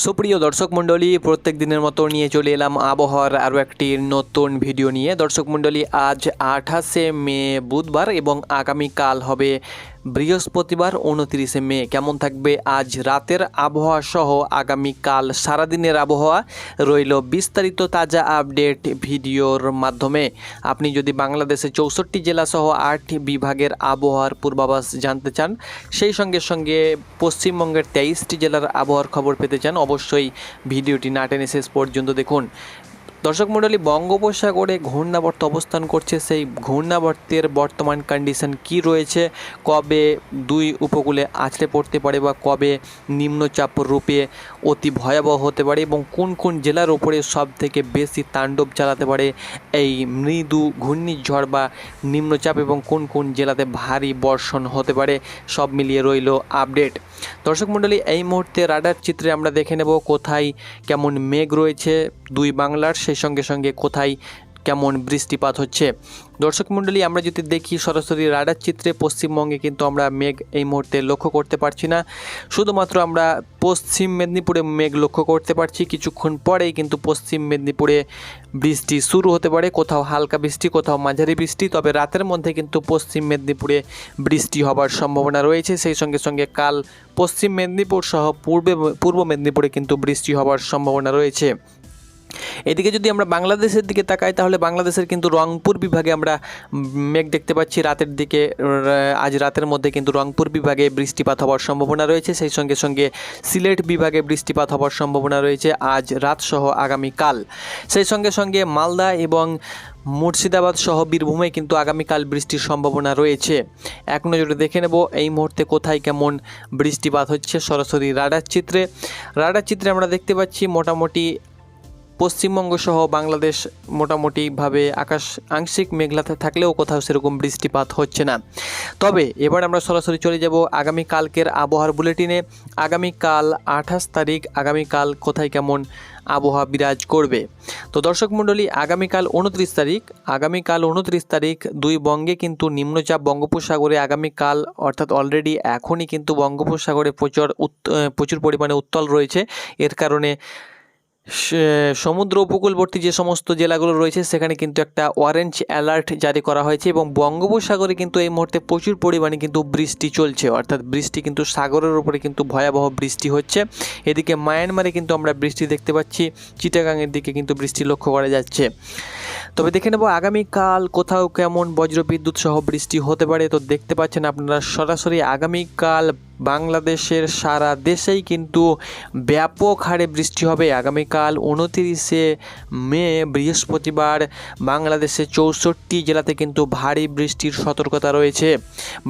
সুপ্রিয় দর্শক মণ্ডলী, প্রত্যেক দিনের মতো নিয়ে চলে এলাম আবহাওয়ার আরও একটি নতুন ভিডিও নিয়ে। দর্শক মণ্ডলী, আজ 28শে মে বুধবার এবং আগামীকাল হবে বৃহস্পতিবার 29শে মে। কেমন থাকবে আজ রাতের আবহাওয়া সহ আগামীকাল সারাদিনের আবহাওয়া রইল বিস্তারিত তাজা আপডেট ভিডিওর মাধ্যমে। আপনি যদি বাংলাদেশে 64 জেলা সহ 8 বিভাগের আবহাওয়ার পূর্বাভাস জানতে চান, সেই সঙ্গে সঙ্গে পশ্চিমবঙ্গের 23টি জেলার আবহাওয়ার খবর পেতে চান, অবশ্যই ভিডিওটি না টেনে শেষ পর্যন্ত দেখুন। দর্শক মণ্ডলী, বঙ্গোপসাগরে ঘূর্ণাবর্ত অবস্থান করছে। সেই ঘূর্ণাবর্তের বর্তমান কন্ডিশন কি রয়েছে, কবে দুই উপকূলে আছড়ে পড়তে পারে বা কবে নিম্নচাপ রূপে অতি ভয়াবহ হতে পারে এবং কোন কোন জেলার উপরে সব থেকে বেশি তাণ্ডব চালাতে পারে এই মৃদু ঘূর্ণিঝড় বা নিম্নচাপ এবং কোন কোন জেলাতে ভারী বর্ষণ হতে পারে, সব মিলিয়ে রইল আপডেট। দর্শক মণ্ডলী, এই মুহূর্তে রাডার চিত্রে আমরা দেখে নেব কোথায় কেমন মেঘ রয়েছে দুই বাংলার, সেই সঙ্গে সঙ্গে কোথায় কেমন বৃষ্টিপাত হচ্ছে। দর্শক মণ্ডলী, আমরা যদি দেখি সরাসরি রাডার চিত্রে, পশ্চিমবঙ্গে কিন্তু আমরা মেঘ এই মুহূর্তে লক্ষ্য করতে পারছি না। শুধুমাত্র আমরা পশ্চিম মেদিনীপুরে মেঘ লক্ষ্য করতে পারছি। কিছুক্ষণ পরেই কিন্তু পশ্চিম মেদিনীপুরে বৃষ্টি শুরু হতে পারে, কোথাও হালকা বৃষ্টি, কোথাও মাঝারি বৃষ্টি। তবে রাতের মধ্যে কিন্তু পশ্চিম মেদিনীপুরে বৃষ্টি হবার সম্ভাবনা রয়েছে। সেই সঙ্গে সঙ্গে কাল পশ্চিম মেদিনীপুর সহ পূর্ব মেদিনীপুরে কিন্তু বৃষ্টি হবার সম্ভাবনা রয়েছে। এদিকে যদি আমরা বাংলাদেশের দিকে তাকাই, তাহলে বাংলাদেশের কিন্তু রংপুর বিভাগে আমরা মেঘ দেখতে পাচ্ছি রাতের দিকে। আজ রাতের মধ্যে কিন্তু রংপুর বিভাগে বৃষ্টিপাত হওয়ার সম্ভাবনা রয়েছে। সেই সঙ্গে সঙ্গে সিলেট বিভাগে বৃষ্টিপাত হওয়ার সম্ভাবনা রয়েছে আজ রাত সহ আগামীকাল। সেই সঙ্গে সঙ্গে মালদা এবং মুর্শিদাবাদ সহ বীরভূমে কিন্তু আগামীকাল বৃষ্টির সম্ভাবনা রয়েছে। এক নজরে দেখে নেব এই মুহূর্তে কোথায় কেমন বৃষ্টিপাত হচ্ছে সরাসরি রাডার চিত্রে। রাডার চিত্রে আমরা দেখতে পাচ্ছি মোটামুটি পশ্চিমবঙ্গ সহ বাংলাদেশ মোটামুটিভাবে আকাশ আংশিক মেঘলাতে থাকলেও কোথাও সেরকম বৃষ্টিপাত হচ্ছে না। তবে এবার আমরা সরাসরি চলে যাব আগামীকালকের আবহাওয়ার বুলেটিনে। আগামীকাল 28 তারিখ, আগামীকাল কোথায় কেমন আবহাওয়া বিরাজ করবে। তো দর্শক মণ্ডলী, আগামীকাল 29 তারিখ দুই বঙ্গে কিন্তু নিম্নচাপ বঙ্গোপসাগরে আগামীকাল অর্থাৎ অলরেডি এখনই কিন্তু বঙ্গোপসাগরে প্রচুর পরিমাণে উত্তাল রয়েছে। এর কারণে সমুদ্র উপকূলবর্তী যে সমস্ত জেলাগুলো রয়েছে সেখানে কিন্তু একটা অরেঞ্জ অ্যালার্ট জারি করা হয়েছে এবং বঙ্গোপসাগরে কিন্তু এই মুহূর্তে প্রচুর পরিমাণে কিন্তু বৃষ্টি চলছে, অর্থাৎ বৃষ্টি কিন্তু সাগরের উপরে কিন্তু ভয়াবহ বৃষ্টি হচ্ছে। এদিকে মায়ানমারে কিন্তু আমরা বৃষ্টি দেখতে পাচ্ছি, চিটাগাংয়ের দিকে কিন্তু বৃষ্টি লক্ষ্য করা যাচ্ছে। তবে দেখে নেব আগামীকাল কোথাও কেমন বজ্রবিদ্যুৎ সহ বৃষ্টি হতে পারে। তো দেখতে পাচ্ছেন আপনারা সরাসরি আগামীকাল বাংলাদেশের সারা দেশেই কিন্তু ব্যাপক হারে বৃষ্টি হবে। আগামীকাল 29শে মে বৃহস্পতিবার বাংলাদেশের 64 জেলাতে কিন্তু ভারী বৃষ্টির সতর্কতা রয়েছে।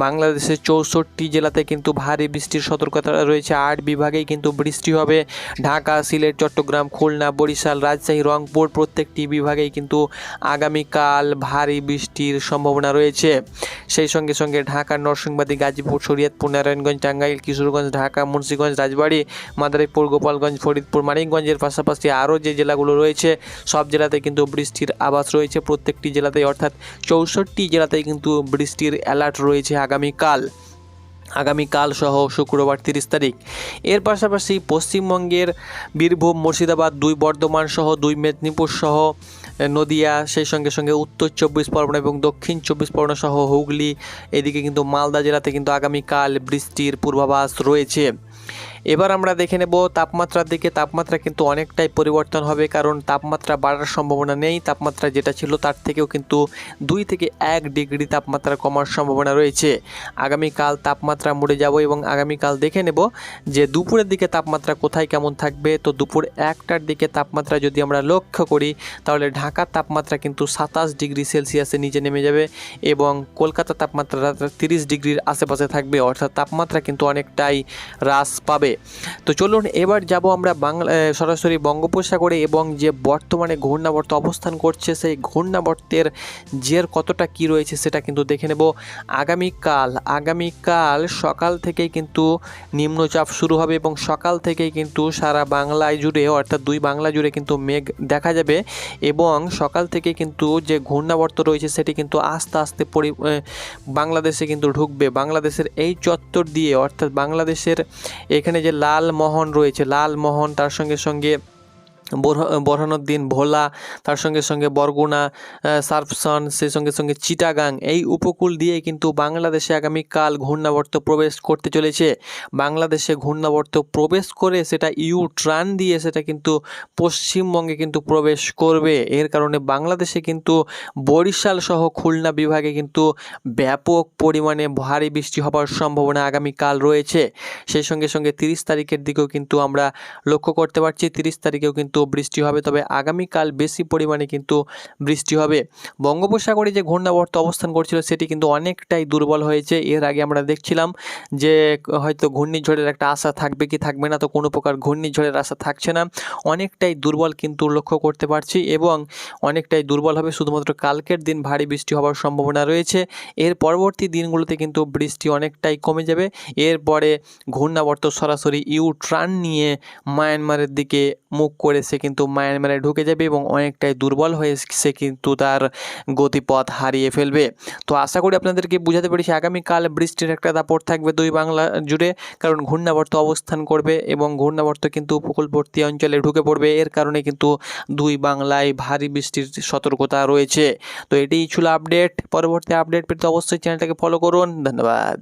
বাংলাদেশের 64 জেলাতে কিন্তু ভারী বৃষ্টির সতর্কতা রয়েছে। 8 বিভাগেই কিন্তু বৃষ্টি হবে। ঢাকা, সিলেট, চট্টগ্রাম, খুলনা, বরিশাল, রাজশাহী, রংপুর প্রত্যেকটি বিভাগেই কিন্তু আগামীকাল ভারী বৃষ্টির সম্ভাবনা রয়েছে। সেই সঙ্গে সঙ্গে ঢাকা, নরসিংদী, গাজীপুর, শরীয়তপুর, নারায়ণগঞ্জ, টাঙ্গাইল, কিশোরগঞ্জ, ঢাকা, মুন্সিগঞ্জ, রাজবাড়ী, মাদারীপুর, গোপালগঞ্জ, ফরিদপুর, মানিকগঞ্জের পাশাপাশি আরও যে জেলাগুলো রয়েছে সব জেলাতে কিন্তু বৃষ্টির আভাস রয়েছে। প্রত্যেকটি জেলাতেই অর্থাৎ 64 জেলাতেই কিন্তু বৃষ্টির অ্যালার্ট রয়েছে আগামীকাল সহ শুক্রবার 30 তারিখ। এর পাশাপাশি পশ্চিমবঙ্গের বীরভূম, মুর্শিদাবাদ, 2 বর্ধমান সহ 2 মেদিনীপুর সহ নদিয়া, সেই সঙ্গে সঙ্গে উত্তর 24 পরগনা এবং দক্ষিণ 24 পরগনা সহ হুগলি, এদিকে কিন্তু মালদা জেলাতে কিন্তু আগামীকাল বৃষ্টির পূর্বাভাস রয়েছে। এবার আমরা দেখে নেব তাপমাত্রার দিকে। তাপমাত্রা কিন্তু অনেকটাই পরিবর্তন হবে, কারণ তাপমাত্রা বাড়ার সম্ভাবনা নেই। তাপমাত্রা যেটা ছিল তার থেকেও কিন্তু 2 থেকে 1 ডিগ্রি তাপমাত্রা কমার সম্ভাবনা রয়েছে। আগামীকাল তাপমাত্রা মুড়ে যাব এবং আগামীকাল দেখে নেব যে দুপুরের দিকে তাপমাত্রা কোথায় কেমন থাকবে। তো দুপুর 1টার দিকে তাপমাত্রা যদি আমরা লক্ষ্য করি, তাহলে ঢাকার তাপমাত্রা কিন্তু 27 ডিগ্রি সেলসিয়াসের নিচে নেমে যাবে এবং কলকাতার তাপমাত্রা 30 ডিগ্রির আশেপাশে থাকবে, অর্থাৎ তাপমাত্রা কিন্তু অনেকটাই হ্রাস পাবে। তো চলুন এবার যাব আমরা সরাসরি বঙ্গোপসাগরে এবং যে বর্তমানে ঘূর্ণাবর্ত অবস্থান করছে সেই ঘূর্ণাবর্তের জের কতটা কি রয়েছে সেটা কিন্তু দেখে নেব। আগামীকাল সকাল থেকেই কিন্তু নিম্নচাপ শুরু হবে এবং সকাল থেকেই কিন্তু সারা বাংলায় জুড়ে অর্থাৎ 2 বাংলা জুড়ে কিন্তু মেঘ দেখা যাবে এবং সকাল থেকে কিন্তু যে ঘূর্ণাবর্ত রয়েছে সেটি কিন্তু আস্তে আস্তে বাংলাদেশে কিন্তু ঢুকবে। বাংলাদেশের এই চত্বর দিয়ে অর্থাৎ বাংলাদেশের এখানে যে লালমোহন রয়েছে, লালমোহন, তার সঙ্গে সঙ্গে বোরহানুদ্দিন ভোলা, তার সঙ্গে সঙ্গে বরগুনা, সার্পসন, সেই সঙ্গে সঙ্গে চিটাগাং, এই উপকূল দিয়ে কিন্তু বাংলাদেশে আগামীকাল ঘূর্ণাবর্ত প্রবেশ করতে চলেছে। বাংলাদেশে ঘূর্ণাবর্ত প্রবেশ করে সেটা ইউ টার্ন দিয়ে সেটা কিন্তু পশ্চিমবঙ্গে কিন্তু প্রবেশ করবে। এর কারণে বাংলাদেশে কিন্তু বরিশাল সহ খুলনা বিভাগে কিন্তু ব্যাপক পরিমাণে ভারী বৃষ্টি হওয়ার সম্ভাবনা আগামীকাল রয়েছে। সেই সঙ্গে সঙ্গে 30 তারিখের দিকেও কিন্তু আমরা লক্ষ্য করতে পারছি 30 তারিখেও কিন্তু বৃষ্টি হবে, তবে আগামীকাল বেশি পরিমাণে কিন্তু বৃষ্টি হবে। বঙ্গোপসাগরে যে ঘূর্ণাবর্ত অবস্থান করছিল সেটি কিন্তু অনেকটাই দুর্বল হয়েছে। এর আগে আমরা দেখছিলাম যে হয়তো ঘূর্ণিঝড়ের একটা আশা থাকবে কি থাকবে না, তো কোনো প্রকার ঘূর্ণিঝড়ের আশা থাকছে না, অনেকটাই দুর্বল কিন্তু লক্ষ্য করতে পারছি এবং অনেকটাই দুর্বল হবে। শুধুমাত্র কালকের দিন ভারী বৃষ্টি হওয়ার সম্ভাবনা রয়েছে। এর পরবর্তী দিনগুলোতে কিন্তু বৃষ্টি অনেকটাই কমে যাবে। এরপরে ঘূর্ণাবর্ত সরাসরি ইউ টার্ন নিয়ে মায়ানমারের দিকে মুখ করে সে কিন্তু মায়ানমারে ঢুকে যাবে এবং অনেকটাই দুর্বল হয়ে সে কিন্তু তার গতিপথ হারিয়ে ফেলবে। তো আশা করি আপনাদেরকে বুঝাতে পেরেছি আগামীকাল বৃষ্টির একটা দাপট থাকবে দুই বাংলা জুড়ে, কারণ ঘূর্ণাবর্ত অবস্থান করবে এবং ঘূর্ণাবর্ত কিন্তু উপকূলবর্তী অঞ্চলে ঢুকে পড়বে। এর কারণে কিন্তু দুই বাংলায় ভারী বৃষ্টির সতর্কতা রয়েছে। তো এটাই ছিল আপডেট। পরবর্তী আপডেট পেতে অবশ্যই চ্যানেলটাকে ফলো করুন। ধন্যবাদ।